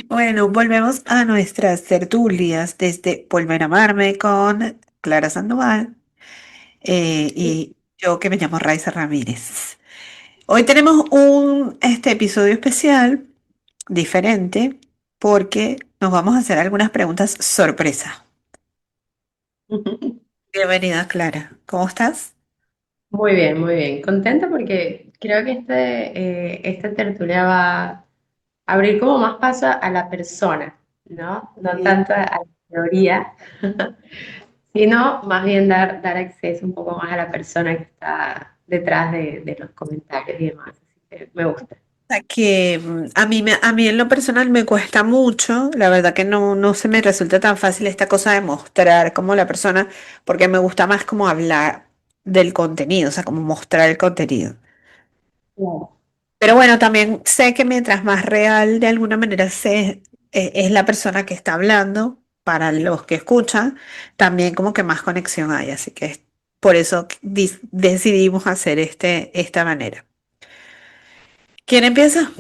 Bueno, volvemos a nuestras tertulias desde Volver a Amarme con Clara Sandoval y yo que me llamo Raiza Ramírez. Hoy tenemos un episodio especial, diferente, porque nos vamos a hacer algunas preguntas sorpresa. Bienvenida, Clara. ¿Cómo estás? Muy bien, muy bien. Contenta porque creo que esta tertulia va a abrir como más paso a la persona, ¿no? No Sí. tanto a la teoría, sino más bien dar acceso un poco más a la persona que está detrás de los comentarios y demás. Así que me gusta. Que a mí en lo personal me cuesta mucho, la verdad que no se me resulta tan fácil esta cosa de mostrar como la persona, porque me gusta más como hablar del contenido, o sea, como mostrar el contenido. Claro. Pero bueno, también sé que mientras más real de alguna manera es la persona que está hablando, para los que escuchan, también como que más conexión hay, así que por eso decidimos hacer esta manera. ¿Quién empieza?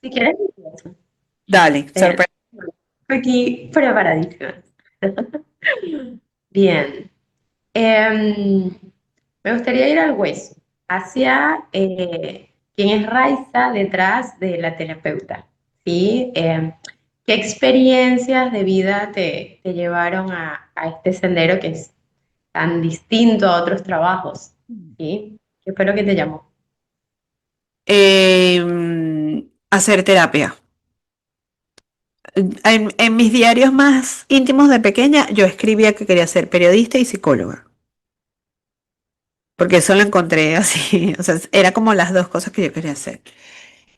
Si quieres, empiezo. Dale, Eh, sorpresa. aquí preparadísima. Bien. Em, Me gustaría ir al hueso, hacia quién es Raiza detrás de la terapeuta. ¿Sí? ¿Qué experiencias de vida te llevaron a este sendero que es tan distinto a otros trabajos? ¿Sí? ¿Qué fue lo que te llamó? Hacer terapia. En mis diarios más íntimos de pequeña, yo escribía que quería ser periodista y psicóloga, porque eso lo encontré así, o sea, era como las dos cosas que yo quería hacer.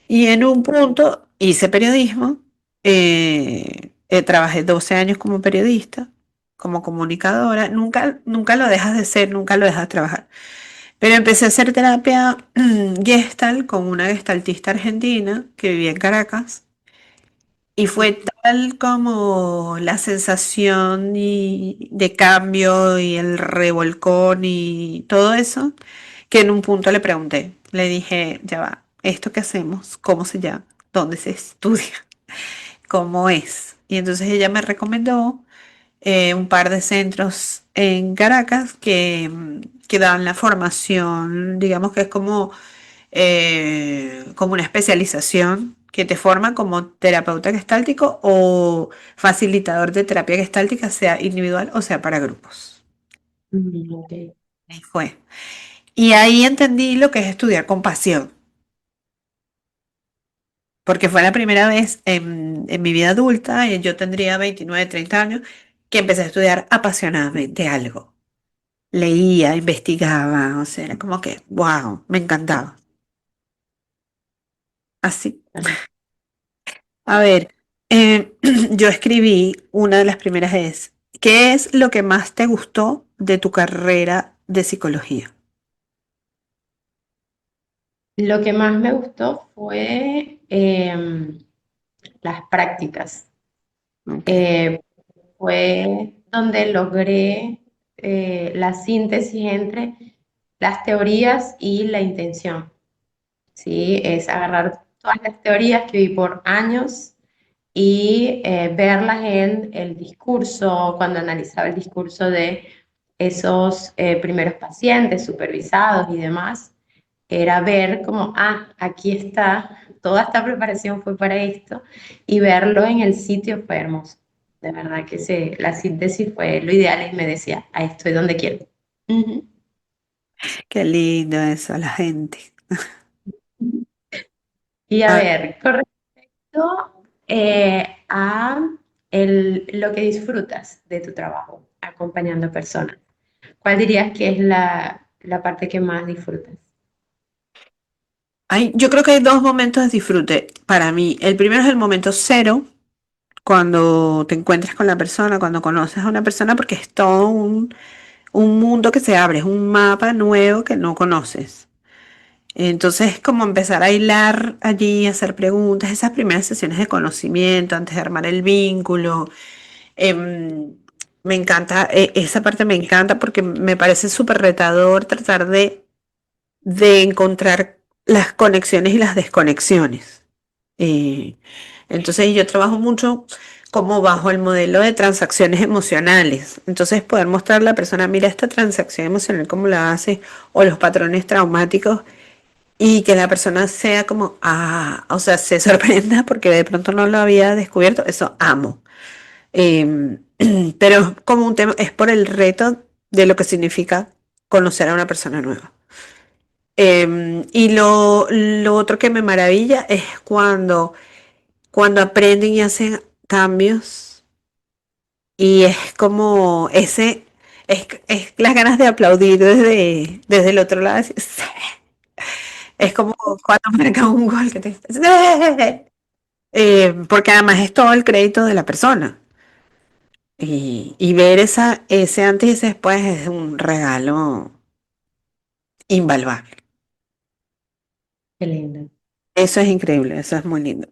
Y en un punto hice periodismo, trabajé 12 años como periodista, como comunicadora, nunca lo dejas de ser, nunca lo dejas de trabajar. Pero empecé a hacer terapia Gestalt con una gestaltista argentina que vivía en Caracas. Y fue tal como la sensación de cambio y el revolcón y todo eso, que en un punto le pregunté, le dije, ya va, ¿esto qué hacemos? ¿Cómo se llama? ¿Dónde se estudia? ¿Cómo es? Y entonces ella me recomendó un par de centros en Caracas que dan la formación, digamos que es como una especialización que te forma como terapeuta gestáltico o facilitador de terapia gestáltica, sea individual o sea para grupos. Ok. Ahí fue. Y ahí entendí lo que es estudiar con pasión, porque fue la primera vez en mi vida adulta, y yo tendría 29 30 años, que empecé a estudiar apasionadamente algo. Leía, investigaba, o sea, era como que, wow, me encantaba. Así. A ver, yo escribí una de las primeras es, ¿qué es lo que más te gustó de tu carrera de psicología? Lo que más me gustó fue las prácticas. Ok. Eh, Fue donde logré la síntesis entre las teorías y la intención. ¿Sí? Es agarrar todas las teorías que vi por años y verlas en el discurso, cuando analizaba el discurso de esos primeros pacientes supervisados y demás, era ver como, aquí está, toda esta preparación fue para esto, y verlo en el sitio fue hermoso. De verdad que la síntesis fue lo ideal y me decía, ahí estoy donde quiero. Ujú. Qué lindo eso, la gente. Y a A- ver, con respecto a lo que disfrutas de tu trabajo acompañando personas, ¿cuál dirías que es la parte que más disfrutas? yo creo que hay dos momentos de disfrute para mí. El primero es el momento cero, cuando te encuentras con la persona, cuando conoces a una persona, porque es todo un mundo que se abre, es un mapa nuevo que no conoces. Entonces, como empezar a hilar allí, hacer preguntas, esas primeras sesiones de conocimiento antes de armar el vínculo. em, Me encanta, esa parte me encanta porque me parece súper retador tratar de encontrar las conexiones y las desconexiones. Eh, entonces yo trabajo mucho como bajo el modelo de transacciones emocionales. Entonces poder mostrarle a la persona, mira esta transacción emocional, cómo la hace, o los patrones traumáticos, y que la persona sea como, ah, o sea, se sorprenda porque de pronto no lo había descubierto. Eso amo. Em, pero es como un tema, es por el reto de lo que significa conocer a una persona nueva. Y lo otro que me maravilla es cuando aprenden y hacen cambios y es como es las ganas de aplaudir desde el otro lado. Decir, "Sí". Es como cuando marca un gol que te dice, "Sí". Porque además es todo el crédito de la persona. Y ver ese antes y ese después es un regalo invaluable. Qué lindo. Eso es increíble, eso es muy lindo.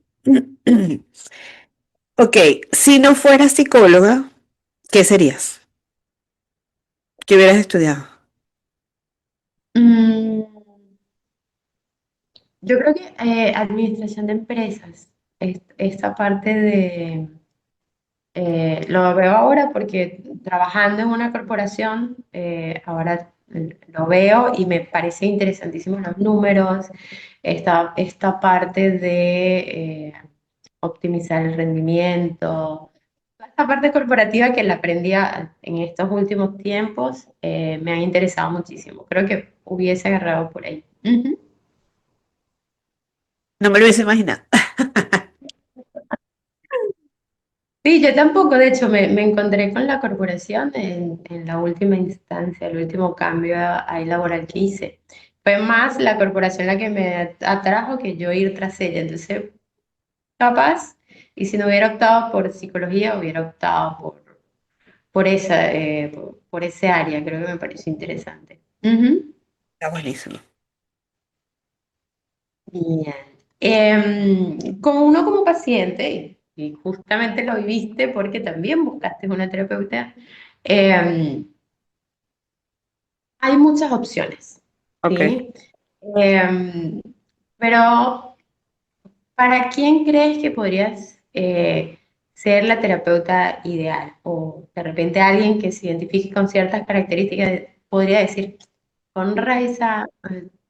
Ok, si no fueras psicóloga, ¿qué serías? ¿Qué hubieras estudiado? Mm, yo creo que administración de empresas, esta parte de, lo veo ahora porque trabajando en una corporación, ahora lo veo y me parece interesantísimo los números, esta parte de optimizar el rendimiento, esta parte corporativa que la aprendí en estos últimos tiempos, me ha interesado muchísimo. Creo que hubiese agarrado por ahí. Ujú. No me lo hubiese imaginado. Sí, yo tampoco, de hecho, me encontré con la corporación en la última instancia, el último cambio ahí laboral que hice. Fue más la corporación la que me atrajo que yo ir tras ella. Entonces, capaz, y si no hubiera optado por psicología, hubiera optado por ese área. Creo que me pareció interesante. Ujú. Está buenísimo. Bien. Como uno como paciente, y justamente lo viviste porque también buscaste una terapeuta, em, hay muchas opciones, Ok. ¿sí? Em, pero, ¿para quién crees que podrías ser la terapeuta ideal? O de repente alguien que se identifique con ciertas características podría decir, con Raiza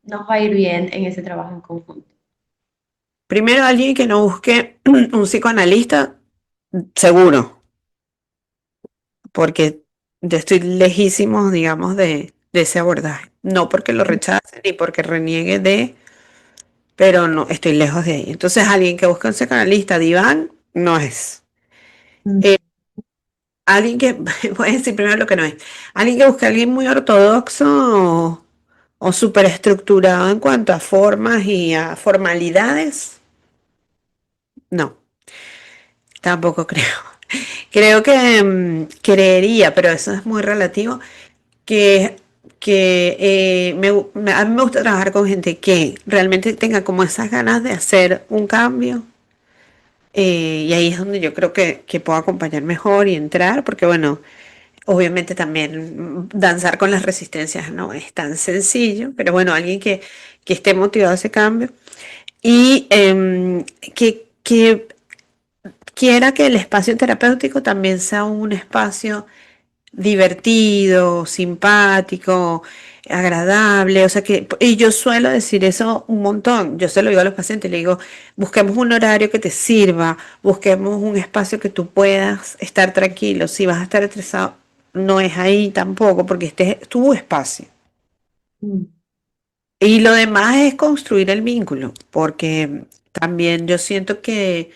nos va a ir bien en ese trabajo en conjunto. Primero, alguien que no busque un psicoanalista, seguro, porque yo estoy lejísimo, digamos, de ese abordaje. No porque lo rechace ni porque reniegue de, pero no, estoy lejos de ahí. Entonces, alguien que busque un psicoanalista diván, no es. Mm. Eh, alguien que, voy a decir primero lo que no es. Alguien que busque a alguien muy ortodoxo o súper estructurado en cuanto a formas y a formalidades, no, tampoco creo. Creo que creería, pero eso es muy relativo, que, a mí me gusta trabajar con gente que realmente tenga como esas ganas de hacer un cambio. Y ahí es donde yo creo que puedo acompañar mejor y entrar, porque bueno, obviamente también danzar con las resistencias no es tan sencillo, pero bueno, alguien que esté motivado a ese cambio y que quiera que el espacio terapéutico también sea un espacio divertido, simpático, agradable, o sea que, y yo suelo decir eso un montón, yo se lo digo a los pacientes, le digo, busquemos un horario que te sirva, busquemos un espacio que tú puedas estar tranquilo, si vas a estar estresado, no es ahí tampoco, porque este es tu espacio. Mm. Y lo demás es construir el vínculo, porque también yo siento que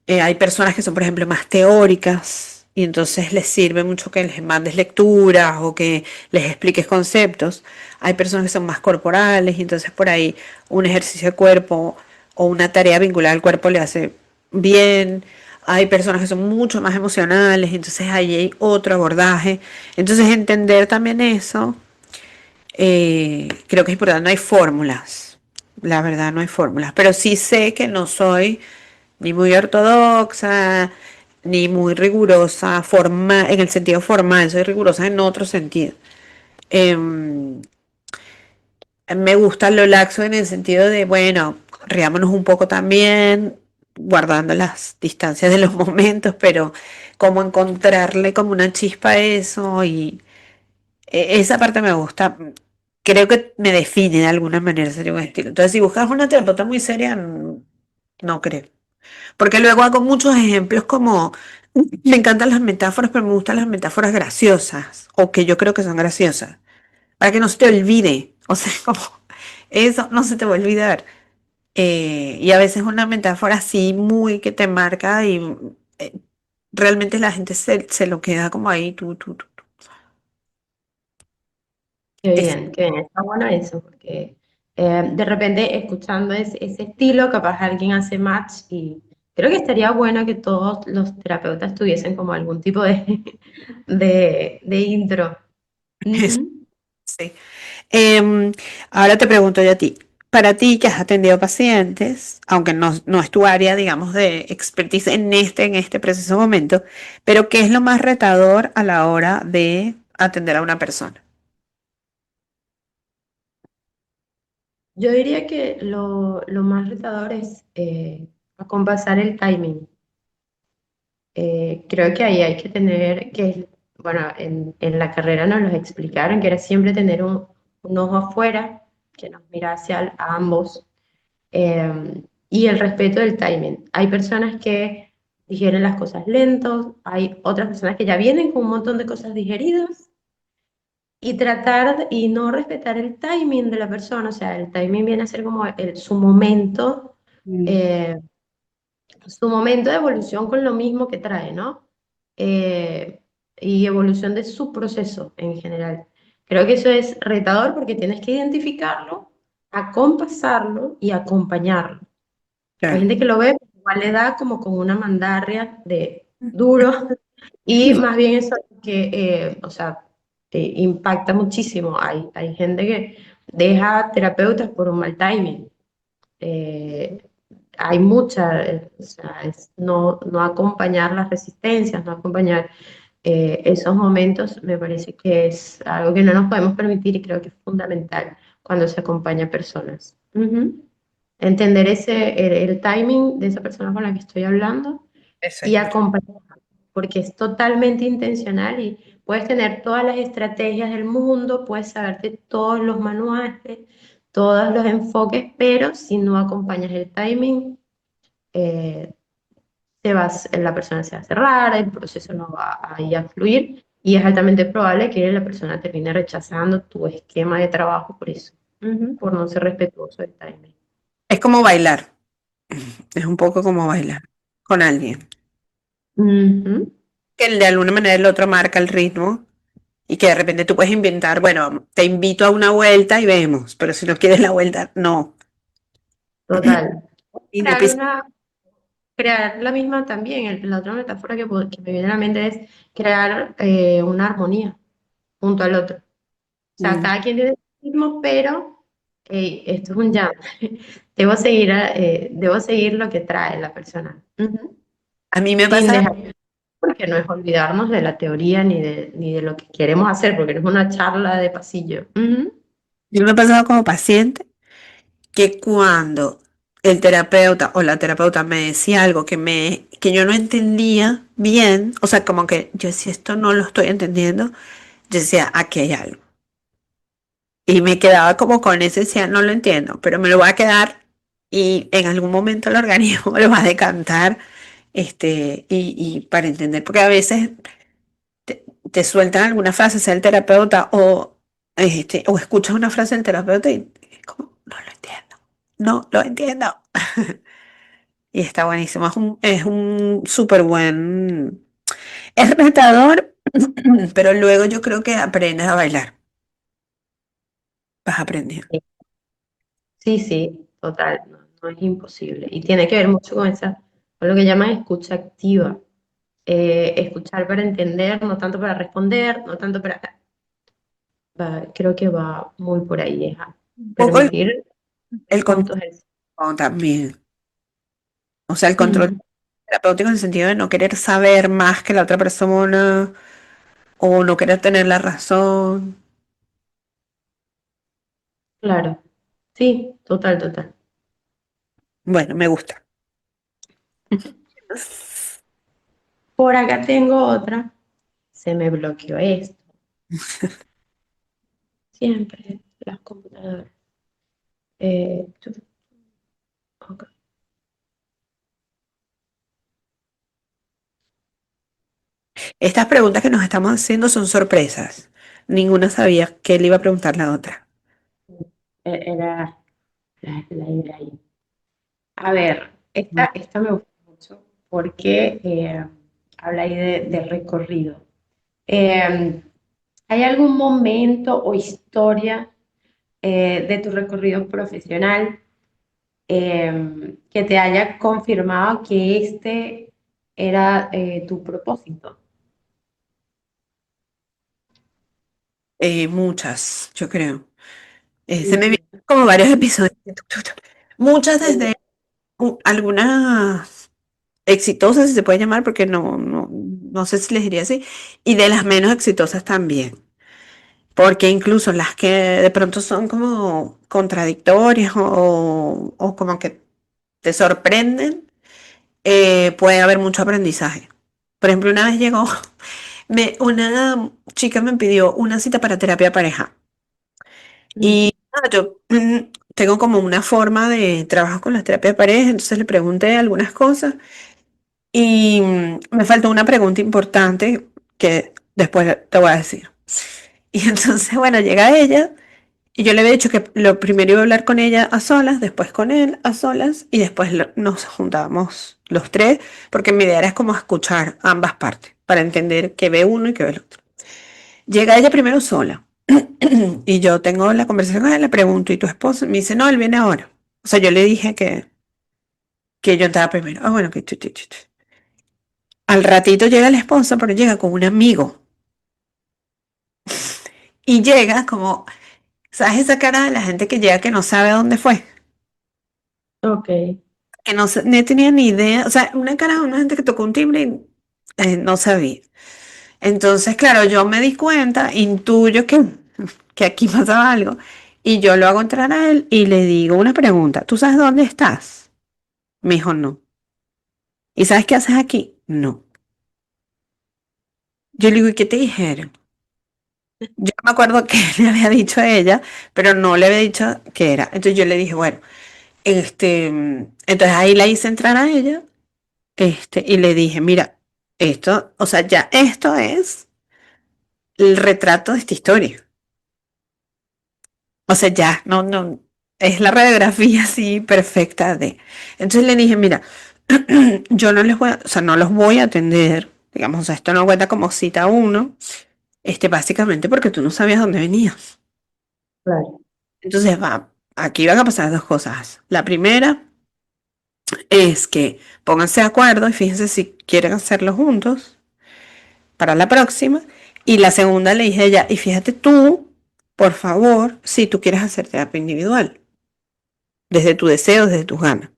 hay personas que son, por ejemplo, más teóricas y entonces les sirve mucho que les mandes lecturas o que les expliques conceptos. Hay personas que son más corporales y entonces por ahí un ejercicio de cuerpo o una tarea vinculada al cuerpo le hace bien. Hay personas que son mucho más emocionales, entonces ahí hay otro abordaje. Entonces entender también eso, creo que es importante. No hay fórmulas, la verdad no hay fórmulas, pero sí sé que no soy ni muy ortodoxa, ni muy rigurosa, en el sentido formal, soy rigurosa en otro sentido. Em, Me gusta lo laxo en el sentido de, bueno, riámonos un poco también, guardando las distancias de los momentos, pero como encontrarle como una chispa a eso y esa parte me gusta. Creo que me define de alguna manera sería un estilo. Entonces, si buscas una terapeuta muy seria, no creo. Porque luego hago muchos ejemplos como, me encantan las metáforas, pero me gustan las metáforas graciosas, o que yo creo que son graciosas, para que no se te olvide. O sea, como eso no se te va a olvidar. Y a veces una metáfora así muy que te marca y eh, realmente la gente se lo queda como ahí, tú. Es, Qué bien, está bueno eso, porque de repente escuchando ese estilo, capaz alguien hace match y creo que estaría bueno que todos los terapeutas tuviesen como algún tipo de, de intro. es- Ujú. sí. Em, Ahora te pregunto yo a ti, para ti que has atendido pacientes, aunque no es tu área, digamos, de expertise en este preciso momento, pero ¿qué es lo más retador a la hora de atender a una persona? Yo diría que lo más retador es acompasar el timing. Creo que ahí hay que tener, bueno, en la carrera nos los explicaron, que era siempre tener un ojo afuera que nos mirase a ambos y el respeto del timing. Hay personas que digieren las cosas lentos, hay otras personas que ya vienen con un montón de cosas digeridas y y no respetar el timing de la persona, o sea, el timing viene a ser como Mm. eh, su momento de evolución con lo mismo que trae, ¿no? Eh, y evolución de su proceso en general. Creo que eso es retador porque tienes que identificarlo, acompasarlo y acompañarlo. Hay Claro. gente que lo ve, pero igual le da como con una mandarria de duro y más bien eso que, o sea, impacta muchísimo. Hay gente que deja terapeutas por un mal timing. Eh, Hay mucha, o sea, no acompañar las resistencias, no acompañar esos momentos, me parece que es algo que no nos podemos permitir y creo que es fundamental cuando se acompaña a personas. Ujú. Entender el timing de esa persona con la que estoy hablando Eso es y importante. acompañar, porque es totalmente intencional y puedes tener todas las estrategias del mundo, puedes saberte todos los manuales, todos los enfoques, pero si no acompañas el timing, eh, la persona se va a cerrar, el proceso no va a ir a fluir y es altamente probable que la persona termine rechazando tu esquema de trabajo por eso, por no ser respetuoso del timing. Es como bailar, es un poco como bailar con alguien, Ujú, que de alguna manera el otro marca el ritmo y que de repente tú puedes inventar, bueno, te invito a una vuelta y vemos, pero si no quieres la vuelta, no. total. Y no Crear pis- una, crear la misma también, la otra metáfora que me viene a la mente es crear una armonía junto al otro. O sea, Mm. cada quien tiene su ritmo, pero hey, esto es un jam. Debo seguir lo que trae la persona. Ujú. A mí me Sin pasa, dejar, porque no es olvidarnos de la teoría ni de lo que queremos hacer, porque no es una charla de pasillo. Ujú. yo me he pasado como paciente que cuando el terapeuta o la terapeuta me decía algo que yo no entendía bien, o sea, como que yo si esto no lo estoy entendiendo, yo decía, aquí hay algo. Y me quedaba como con ese, decía, no lo entiendo, pero me lo voy a quedar y en algún momento el organismo lo va a decantar, y para entender, porque a veces te sueltan alguna frase, sea el terapeuta o escuchas una frase del terapeuta y es como, no lo entiendo, no lo entiendo. Y está buenísimo, es un súper buen, es retador, pero luego yo creo que aprendes a bailar, vas aprendiendo. Sí, sí, total, no es imposible. Y tiene que ver mucho con lo que llaman escucha activa. Escuchar para entender, no tanto para responder, no tanto para... creo que va muy por ahí, es a Un poco permitir el juntos control el... también, o sea, el control Ujú, terapéutico en el sentido de no querer saber más que la otra persona o no querer tener la razón. claro, sí, total, total. Bueno, me gusta. Por acá tengo otra. Se me bloqueó esto. Siempre las computadoras. Eh, tu- ok. Estas preguntas que nos estamos haciendo son sorpresas. Ninguna sabía qué le iba a preguntar la otra. Era la idea ahí. A ver, esta me gusta mucho porque habla ahí de recorrido. ¿Hay algún momento o historia de tu recorrido profesional que te haya confirmado que este era tu propósito? Muchas, yo creo. Se me Sí. vienen como varios episodios. Muchas desde algunas exitosas, si se puede llamar, porque no sé si les diría así, y de las menos exitosas también. Porque incluso las que de pronto son como contradictorias o como que te sorprenden, puede haber mucho aprendizaje. Por ejemplo, una vez llegó, una chica me pidió una cita para terapia de pareja. Mm, Y nada, yo tengo como una forma de trabajo con las terapias de pareja, entonces le pregunté algunas cosas y me faltó una pregunta importante que después te voy a decir. Y entonces, bueno, llega ella y yo le había dicho que lo primero iba a hablar con ella a solas, después con él a solas y después nos juntábamos los tres, porque mi idea era como escuchar ambas partes para entender qué ve uno y qué ve el otro. Llega ella primero sola y yo tengo la conversación con él, le pregunto, ¿y tu esposo? Me dice, no, él viene ahora. O sea, yo le dije que yo estaba primero. Ah, bueno, que al ratito llega el esposo, pero llega con un amigo y llega como, ¿sabes esa cara de la gente que llega que no sabe a dónde fue? ok, Que no tenía ni idea, o sea, una cara de una gente que tocó un timbre y no sabía. Entonces, claro, yo me di cuenta, intuyo que aquí pasaba algo, y yo lo hago entrar a él y le digo una pregunta, ¿tú sabes dónde estás? Me dijo, no. ¿Y sabes qué haces aquí? No. Yo le digo, ¿y qué te dijeron? Yo no me acuerdo qué le había dicho a ella, pero no le había dicho qué era. Entonces yo le dije, bueno, entonces ahí la hice entrar a ella, y le dije, mira, esto, o sea, ya esto es el retrato de esta historia. O sea, ya, es la radiografía así perfecta de. Entonces le dije, mira, yo no les voy a, o sea, no los voy a atender, digamos, o sea, esto no cuenta como cita uno, básicamente porque tú no sabías dónde venías. claro. Entonces aquí van a pasar dos cosas. La primera es que pónganse de acuerdo y fíjense si quieren hacerlo juntos para la próxima. Y la segunda le dije a ella, y fíjate tú, por favor, si tú quieres hacer terapia individual, desde tu deseo, desde tus ganas.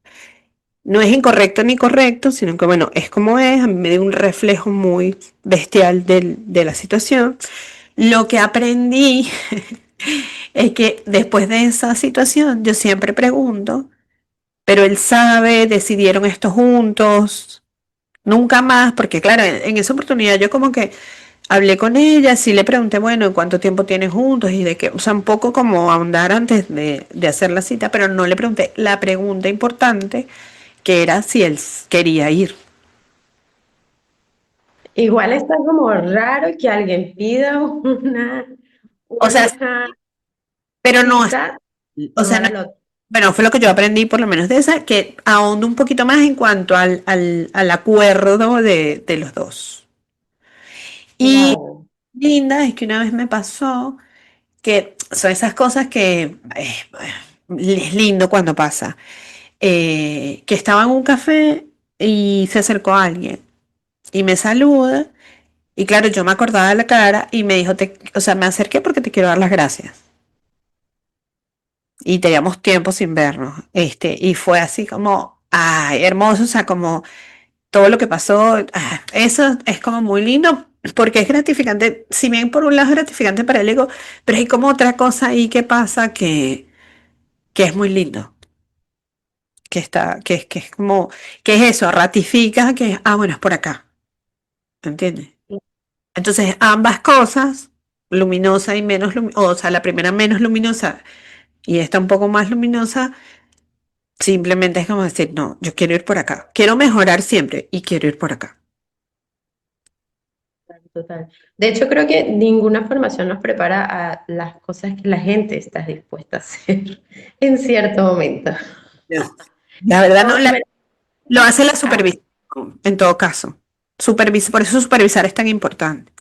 No es incorrecto ni correcto, sino que bueno, es como es, a mí me dio un reflejo muy bestial de la situación. Lo que aprendí es que después de esa situación yo siempre pregunto, pero él sabe, decidieron esto juntos, nunca más, porque claro, en esa oportunidad yo como que hablé con ella, sí le pregunté, bueno, ¿en cuánto tiempo tienen juntos? Y de qué, o sea, un poco como ahondar antes de hacer la cita, pero no le pregunté la pregunta importante, que era si él quería ir. Igual está como raro que alguien pida O sea, una pero no, cita o sea, tomar al otro. bueno, fue lo que yo aprendí por lo menos de esa, que ahondo un poquito más en cuanto al acuerdo de los dos. Y Claro. linda es que una vez me pasó que son esas cosas que es lindo cuando pasa. Que estaba en un café y se acercó a alguien y me saluda. Y claro, yo me acordaba de la cara y me dijo, o sea, me acerqué porque te quiero dar las gracias. Y teníamos tiempo sin vernos. Y fue así como, ay, hermoso, o sea, como todo lo que pasó, eso es como muy lindo porque es gratificante, si bien por un lado es gratificante para el ego, pero hay como otra cosa ahí que pasa que es muy lindo, que es como, que es eso, ratifica que, bueno, es por acá, ¿entiendes? Entonces, ambas cosas, luminosa y menos luminosa, o sea, la primera menos luminosa y esta un poco más luminosa, simplemente es como decir, no, yo quiero ir por acá, quiero mejorar siempre y quiero ir por acá. Total. De hecho, creo que ninguna formación nos prepara a las cosas que la gente está dispuesta a hacer en cierto momento. Ya. La verdad, no, Todos lo hace la ah, supervisión, en todo caso. Por eso supervisar es tan importante.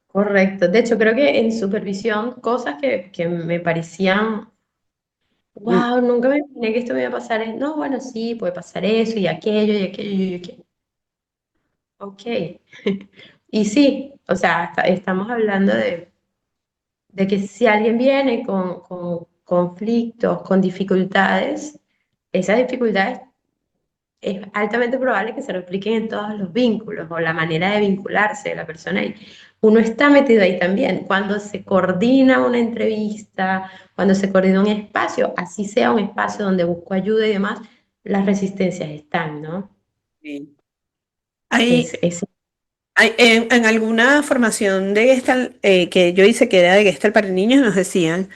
correcto. De hecho, creo que en supervisión, cosas que me parecían, Mm, wow, nunca me imaginé que esto me iba a pasar. Es, no, bueno, sí, puede pasar eso y aquello y aquello y aquello. Ok. Y sí, o sea, estamos hablando de que si alguien viene con conflictos, con dificultades, esas dificultades es altamente probable que se repliquen en todos los vínculos o la manera de vincularse de la persona. Y uno está metido ahí también. Cuando se coordina una entrevista, cuando se coordina un espacio, así sea un espacio donde busco ayuda y demás, las resistencias están, ¿no? sí. Hay, Es en alguna formación de Gestalt que yo hice, que era de Gestalt para niños, nos decían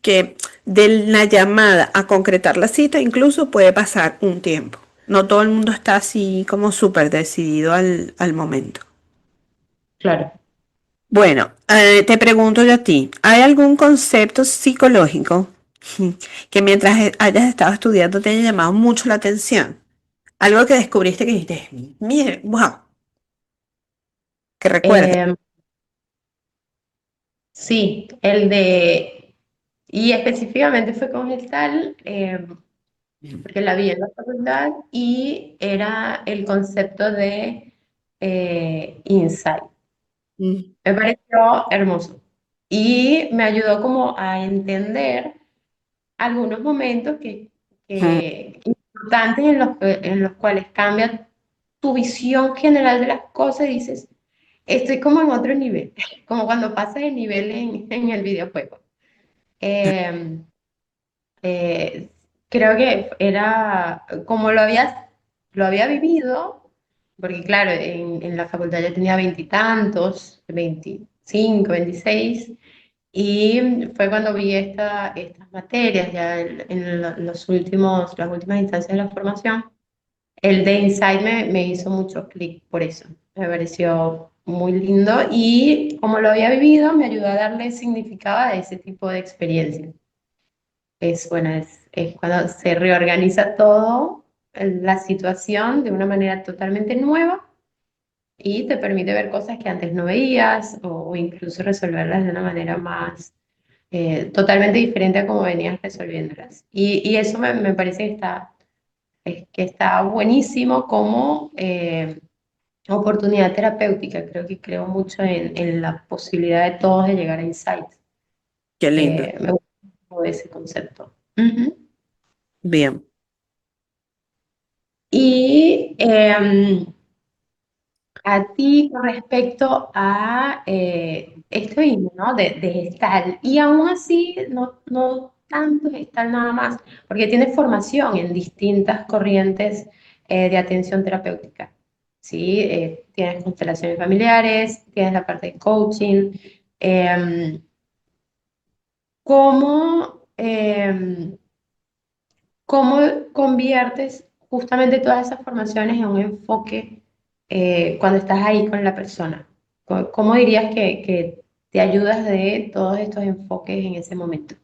que de la llamada a concretar la cita incluso puede pasar un tiempo. No todo el mundo está así como súper decidido al momento. claro. Bueno, te pregunto yo a ti, ¿hay algún concepto psicológico que mientras hayas estado estudiando te haya llamado mucho la atención? Algo que descubriste que dijiste, mire, wow, que recuerdes. Eh, sí, el de, y específicamente fue con Gestal, porque la vi en la facultad y era el concepto de insight. Mm, Me pareció hermoso y me ayudó como a entender algunos momentos mm, importantes en los cuales cambia tu visión general de las cosas y dices, estoy como en otro nivel, como cuando pasas el nivel en el videojuego. Eh, eh, creo que era como lo había vivido, porque claro, en la facultad yo tenía veintitantos, 25, 26, y fue cuando vi estas materias ya los últimos, las últimas instancias de la formación. El de Insight me hizo mucho clic por eso, me pareció muy lindo y como lo había vivido me ayudó a darle significado a ese tipo de experiencias. Es, bueno, es cuando se reorganiza todo, la situación de una manera totalmente nueva y te permite ver cosas que antes no veías o incluso resolverlas de una manera más totalmente diferente a como venías resolviéndolas. Y eso me parece que está buenísimo como oportunidad terapéutica. Creo que creo mucho en la posibilidad de todos de llegar a insights. qué lindo. Me gusta mucho ese concepto. Ujú. Bien. Y a ti con respecto a esto mismo, ¿no? De gestal. Y aún así, no tanto gestal nada más, porque tienes formación en distintas corrientes de atención terapéutica. ¿Sí? Tienes constelaciones familiares, tienes la parte de coaching. ¿Cómo, cómo conviertes justamente todas esas formaciones en un enfoque cuando estás ahí con la persona? ¿Cómo dirías que te ayudas de todos estos enfoques en ese momento?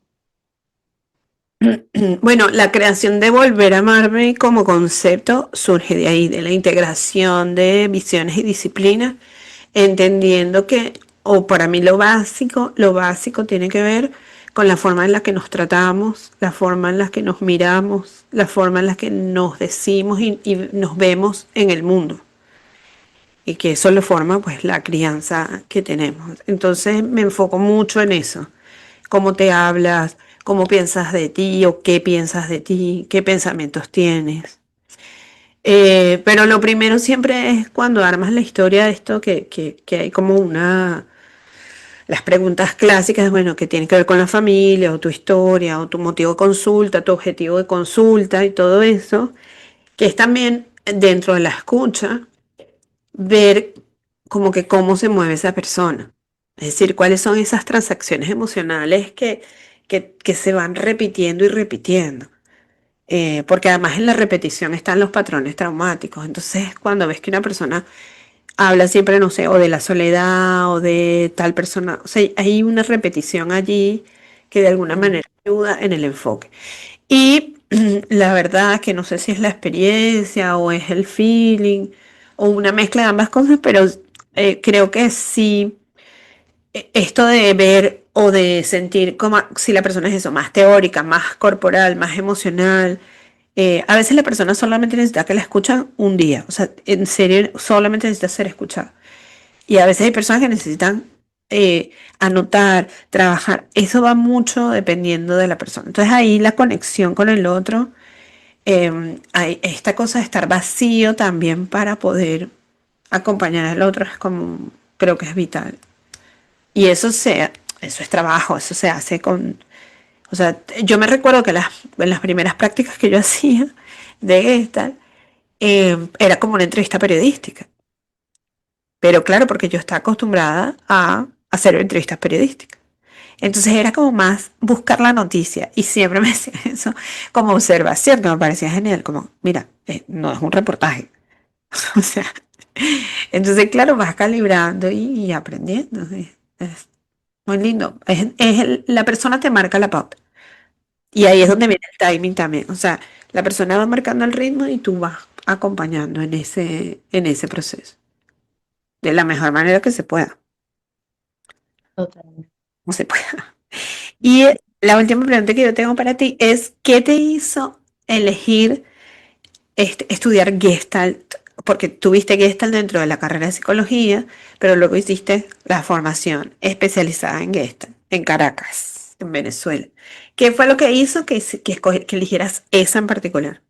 Bueno, la creación de Volver a Amarme como concepto surge de ahí, de la integración de visiones y disciplinas, entendiendo que, o para mí lo básico tiene que ver con la forma en la que nos tratamos, la forma en la que nos miramos, la forma en la que nos decimos y nos vemos en el mundo. Y que eso lo forma pues la crianza que tenemos. Entonces me enfoco mucho en eso, cómo te hablas, cómo piensas de ti o qué piensas de ti, qué pensamientos tienes. Pero lo primero siempre es cuando armas la historia de esto que hay como las preguntas clásicas, bueno, que tienen que ver con la familia o tu historia o tu motivo de consulta, tu objetivo de consulta y todo eso, que es también dentro de la escucha, ver como que cómo se mueve esa persona. Es decir, cuáles son esas transacciones emocionales que se van repitiendo y repitiendo. Porque además en la repetición están los patrones traumáticos. Entonces, cuando ves que una persona habla siempre, no sé, o de la soledad o de tal persona, o sea, hay una repetición allí que de alguna Mm. manera ayuda en el enfoque. Y la verdad que no sé si es la experiencia o es el feeling o una mezcla de ambas cosas, pero creo que sí, esto de ver o de sentir como si la persona es eso, más teórica, más corporal, más emocional. A veces la persona solamente necesita que la escuchan un día, o sea, en serio, solamente necesita ser escuchada. Y a veces hay personas que necesitan anotar, trabajar. Eso va mucho dependiendo de la persona. Entonces ahí la conexión con el otro, hay esta cosa de estar vacío también para poder acompañar al otro es como, creo que es vital. Y eso es trabajo, eso se hace con, o sea, yo me recuerdo que en las primeras prácticas que yo hacía de Gestalt, era como una entrevista periodística. Pero claro, porque yo estaba acostumbrada a hacer entrevistas periodísticas. Entonces era como más buscar la noticia y siempre me decía eso como observación, que me parecía genial, como, mira, no es un reportaje. O sea, entonces claro, vas calibrando y aprendiendo. ¿Sí? Es muy lindo. La persona te marca la pauta. Y ahí es donde viene el timing también. O sea, la persona va marcando el ritmo y tú vas acompañando en ese proceso. De la mejor manera que se pueda. Totalmente. No se pueda. Y la última pregunta que yo tengo para ti es, ¿qué te hizo elegir estudiar Gestalt? Porque tuviste Gestalt dentro de la carrera de psicología, pero luego hiciste la formación especializada en Gestalt en Caracas, en Venezuela. ¿Qué fue lo que hizo que eligieras esa en particular?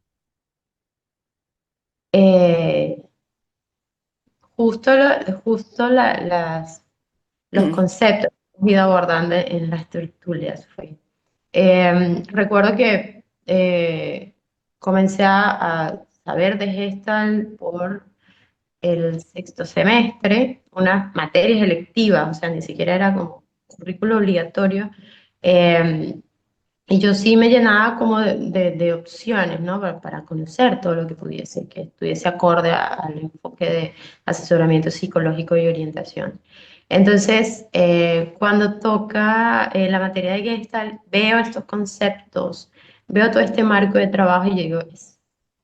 Eh, justo los Mm, conceptos que hemos ido abordando en las tertulias fue. Recuerdo que comencé a saber de Gestalt por el sexto semestre, unas materias electivas, o sea, ni siquiera era como currículo obligatorio. eh, y yo sí me llenaba como de opciones, ¿no? Para conocer todo lo que pudiese, que estuviese acorde al enfoque de asesoramiento psicológico y orientación. Entonces, cuando toca la materia de Gestalt, veo estos conceptos, veo todo este marco de trabajo y yo digo,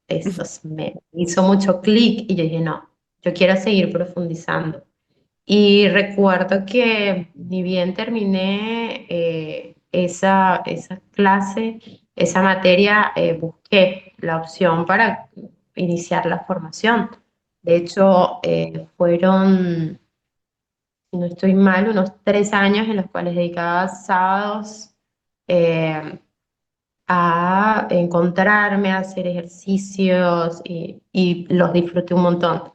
esto me hizo mucho clic y yo dije, no, yo quiero seguir profundizando. Y recuerdo que ni bien terminé esa clase, esa materia, busqué la opción para iniciar la formación. De hecho, fueron, si no estoy mal, unos 3 años en los cuales dedicaba sábados eh, a encontrarme, a hacer ejercicios y los disfruté un montón.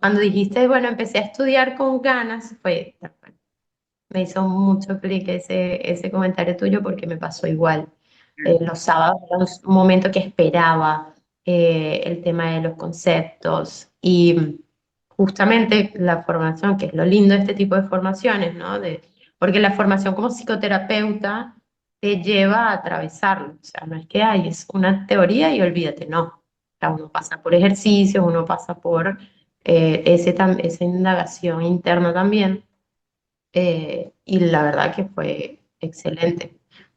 Cuando dijiste, bueno, empecé a estudiar con ganas, fue, me hizo mucho clic ese comentario tuyo porque me pasó igual. Los sábados era un momento que esperaba el tema de los conceptos y justamente la formación, que es lo lindo de este tipo de formaciones, ¿no? Porque la formación como psicoterapeuta te lleva a atravesarlo. O sea, no es que hay, es una teoría y olvídate, no. O sea, uno pasa por ejercicios, uno pasa por esa indagación interna también. Y la verdad que fue excelente,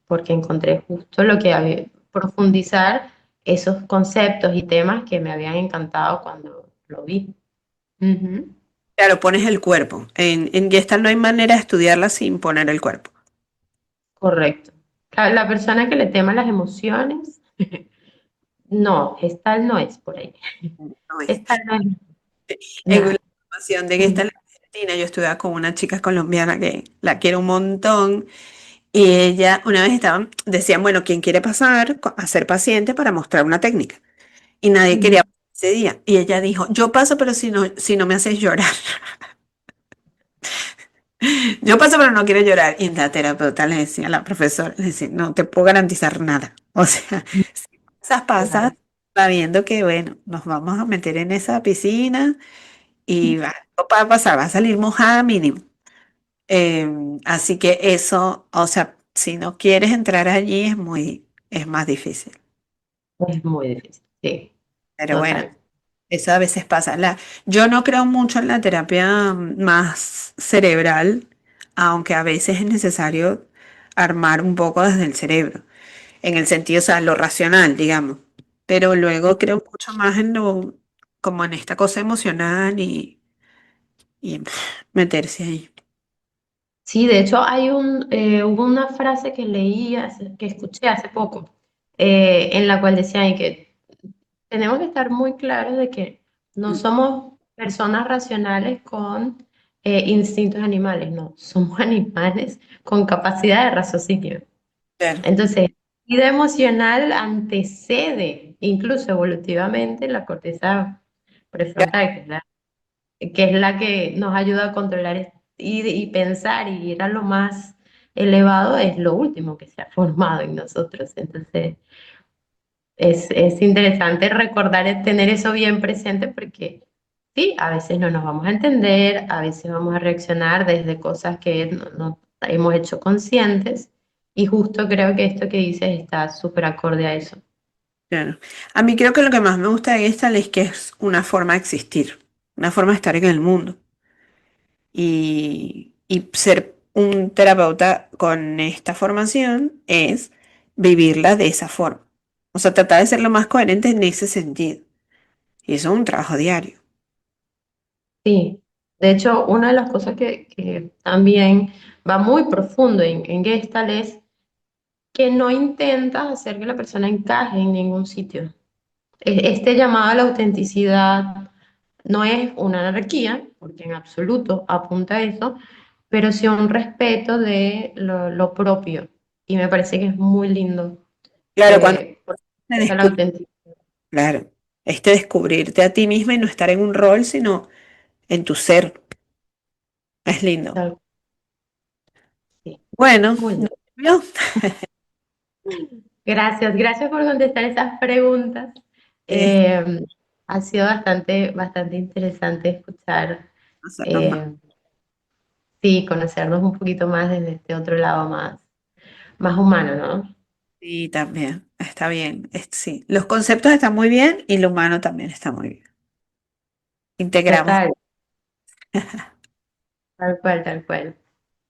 porque encontré justo lo que había, profundizar esos conceptos y temas que me habían encantado cuando lo vi. Ujú. claro, pones el cuerpo. En Gestalt no hay manera de estudiarla sin poner el cuerpo. Correcto. La persona que le tema las emociones, no, Gestal no es por ahí. No es. Gestal no es. En la No. formación de Ujú. Gestalt en Argentina, yo estuve con una chica colombiana que la quiero un montón. Y ella, una vez estaban, decían, bueno, ¿quién quiere pasar a ser paciente para mostrar una técnica? Y nadie Ujú. quería ese día. Y ella dijo, yo paso, pero si no me haces llorar. Yo paso pero no quiero llorar. Y la terapeuta le decía a la profesora, le decía, no te puedo garantizar nada. O sea, si esas pasas, Claro. va viendo que, bueno, nos vamos a meter en esa piscina y va, no va a pasar, va a salir mojada mínimo. Así que eso, o sea, si no quieres entrar allí es más difícil. Es muy difícil, sí, Pero bueno, total. eso a veces pasa. Yo no creo mucho en la terapia más cerebral, aunque a veces es necesario armar un poco desde el cerebro, en el sentido, o sea, lo racional, digamos. Pero luego creo mucho más en como en esta cosa emocional y meterse ahí. Sí, de hecho hubo una frase que que escuché hace poco, en la cual decían que tenemos que estar muy claros de que no Mm, somos personas racionales con instintos animales, no, somos animales con capacidad de raciocinio. claro, Entonces, vida emocional antecede, incluso evolutivamente, la corteza prefrontal, que es la que nos ayuda a controlar y pensar y ir a lo más elevado, es lo último que se ha formado en nosotros. Entonces, es interesante recordar, tener eso bien presente porque sí, a veces no nos vamos a entender, a veces vamos a reaccionar desde cosas que no hemos hecho conscientes y justo creo que esto que dices está súper acorde a eso. claro. A mí creo que lo que más me gusta de esta es que es una forma de existir, una forma de estar en el mundo. Y ser un terapeuta con esta formación es vivirla de esa forma. O sea, tratar de ser lo más coherente en ese sentido. Y eso es un trabajo diario. Sí, de hecho, una de las cosas que también va muy profundo en Gestalt es que no intentas hacer que la persona encaje en ningún sitio. Este llamado a la autenticidad no es una anarquía, porque en absoluto apunta a eso, pero sí a un respeto de lo propio. Y me parece que es muy lindo Claro, cuando porque te es la descubres, autenticidad. claro, este descubrirte a ti misma y no estar en un rol, sino en tu ser. Es lindo. Tal- Sí, Bueno, muy ¿no? lindo. ¿Vio? Gracias, gracias por contestar esas preguntas. Es Eh, Ha sido bastante interesante escuchar, hacernos más. eh, sí, conocernos un poquito más desde este otro lado más humano, ¿no? Sí, también, está bien. Sí, los conceptos están muy bien y lo humano también está muy bien. Integramos. Total, tal cual, tal cual.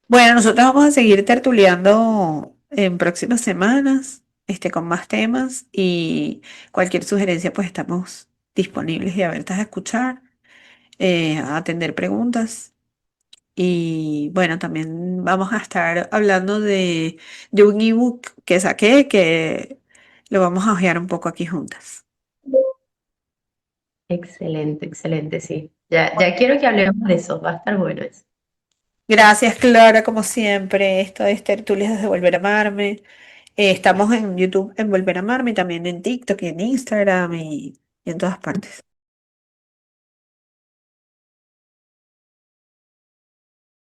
Bueno, nosotros vamos a seguir tertuleando en próximas semanas, con más temas y cualquier sugerencia, pues estamos disponibles y abiertas a escuchar, a atender preguntas. Y bueno, también vamos a estar hablando de un ebook que saqué que lo vamos a ojear un poco aquí juntas. Excelente, excelente, sí. Ya quiero que hablemos de eso, va a estar bueno eso. Gracias, Clara, como siempre. Esto es Tertulias desde Volver a Amarme. Estamos en YouTube en Volver a Amarme y también en TikTok y en Instagram y en todas partes.